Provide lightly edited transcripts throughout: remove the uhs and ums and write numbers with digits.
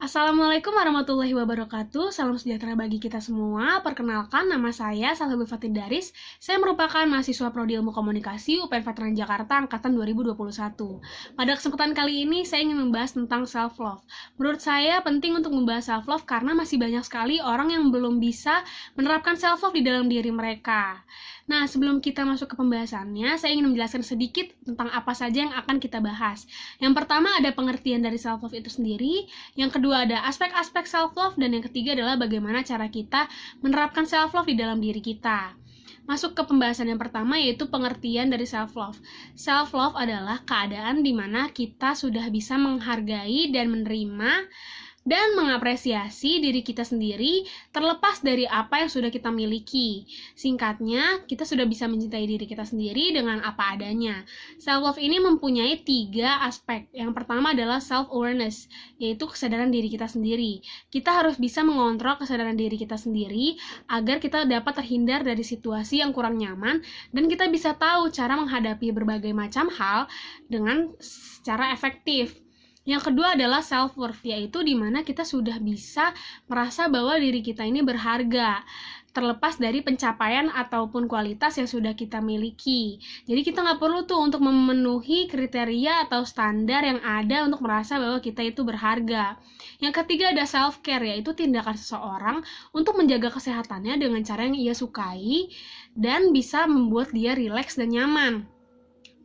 Assalamualaikum warahmatullahi wabarakatuh. Salam sejahtera bagi kita semua. Perkenalkan, nama saya Salsabil Fatindaris. Saya merupakan mahasiswa Prodi Ilmu Komunikasi UPN Veteran Jakarta angkatan 2021. Pada kesempatan kali ini, saya ingin membahas tentang self-love. Menurut saya penting untuk membahas self-love karena masih banyak sekali orang yang belum bisa menerapkan self-love di dalam diri mereka. Nah, sebelum kita masuk ke pembahasannya, saya ingin menjelaskan sedikit tentang apa saja yang akan kita bahas. Yang pertama ada pengertian dari self-love itu sendiri, yang kedua ada aspek-aspek self-love, dan yang ketiga adalah bagaimana cara kita menerapkan self-love di dalam diri kita. Masuk ke pembahasan yang pertama yaitu pengertian dari self-love. Self-love adalah keadaan di mana kita sudah bisa menghargai dan menerima dan mengapresiasi diri kita sendiri terlepas dari apa yang sudah kita miliki. Singkatnya, kita sudah bisa mencintai diri kita sendiri dengan apa adanya. Self-love ini mempunyai 3 aspek. Yang pertama adalah self-awareness, yaitu kesadaran diri kita sendiri. Kita harus bisa mengontrol kesadaran diri kita sendiri agar kita dapat terhindar dari situasi yang kurang nyaman dan kita bisa tahu cara menghadapi berbagai macam hal dengan secara efektif. Yang kedua adalah self-worth, yaitu di mana kita sudah bisa merasa bahwa diri kita ini berharga, terlepas dari pencapaian ataupun kualitas yang sudah kita miliki. Jadi kita nggak perlu tuh untuk memenuhi kriteria atau standar yang ada untuk merasa bahwa kita itu berharga. Yang ketiga ada self-care, yaitu tindakan seseorang untuk menjaga kesehatannya dengan cara yang ia sukai dan bisa membuat dia rileks dan nyaman.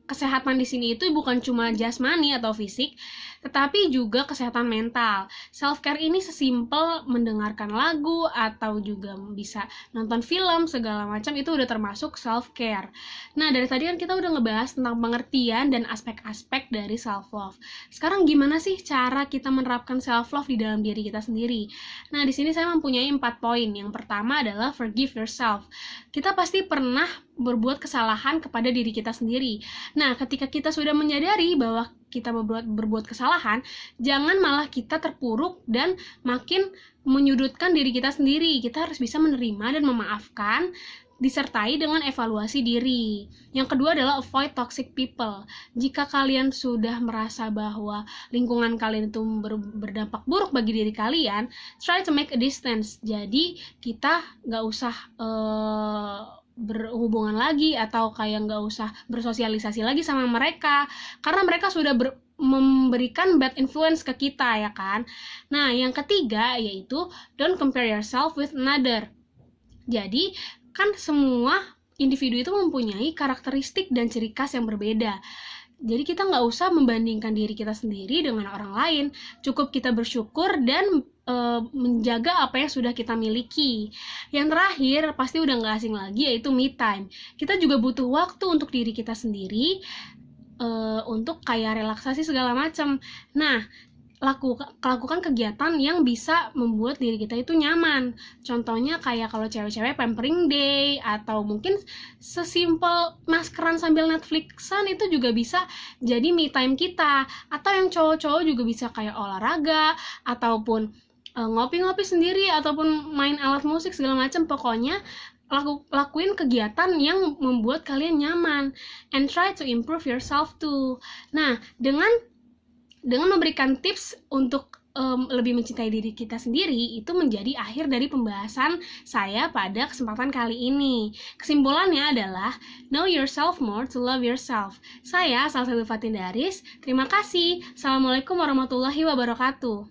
Kesehatan di sini itu bukan cuma jasmani atau fisik, tetapi juga kesehatan mental. Self-care ini sesimpel mendengarkan lagu atau juga bisa nonton film, segala macam itu udah termasuk self-care. Nah, dari tadi kan kita udah ngebahas tentang pengertian dan aspek-aspek dari self-love. Sekarang gimana sih cara kita menerapkan self-love di dalam diri kita sendiri? Nah, di sini saya mempunyai 4 poin. Yang pertama adalah forgive yourself. Kita pasti pernah berbuat kesalahan kepada diri kita sendiri. Nah, ketika kita sudah menyadari bahwa kita berbuat kesalahan, jangan malah kita terpuruk dan makin menyudutkan diri kita sendiri. Kita harus bisa menerima dan memaafkan, disertai dengan evaluasi diri. Yang kedua adalah avoid toxic people. Jika kalian sudah merasa bahwa lingkungan kalian itu berdampak buruk bagi diri kalian, try to make a distance. Jadi kita nggak usah berhubungan lagi atau kayak nggak usah bersosialisasi lagi sama mereka karena mereka sudah memberikan bad influence ke kita, ya kan. Nah, yang ketiga yaitu don't compare yourself with another. Jadi kan semua individu itu mempunyai karakteristik dan ciri khas yang berbeda. Jadi kita nggak usah membandingkan diri kita sendiri dengan orang lain. Cukup kita bersyukur dan menjaga apa yang sudah kita miliki. Yang terakhir pasti udah nggak asing lagi yaitu me time. Kita juga butuh waktu untuk diri kita sendiri, untuk kayak relaksasi segala macam. Nah, lakukan kegiatan yang bisa membuat diri kita itu nyaman. Contohnya kayak kalau cewek-cewek pampering day, atau mungkin sesimpel maskeran sambil Netflixan itu juga bisa jadi me time kita. Atau yang cowok-cowok juga bisa kayak olahraga ataupun ngopi-ngopi sendiri ataupun main alat musik segala macam. Pokoknya lakuin kegiatan yang membuat kalian nyaman and try to improve yourself too. Nah, dengan memberikan tips untuk lebih mencintai diri kita sendiri, itu menjadi akhir dari pembahasan saya pada kesempatan kali ini. Kesimpulannya adalah know yourself more to love yourself. Saya Salsabil Fatindaris. Terima kasih. Assalamualaikum warahmatullahi wabarakatuh.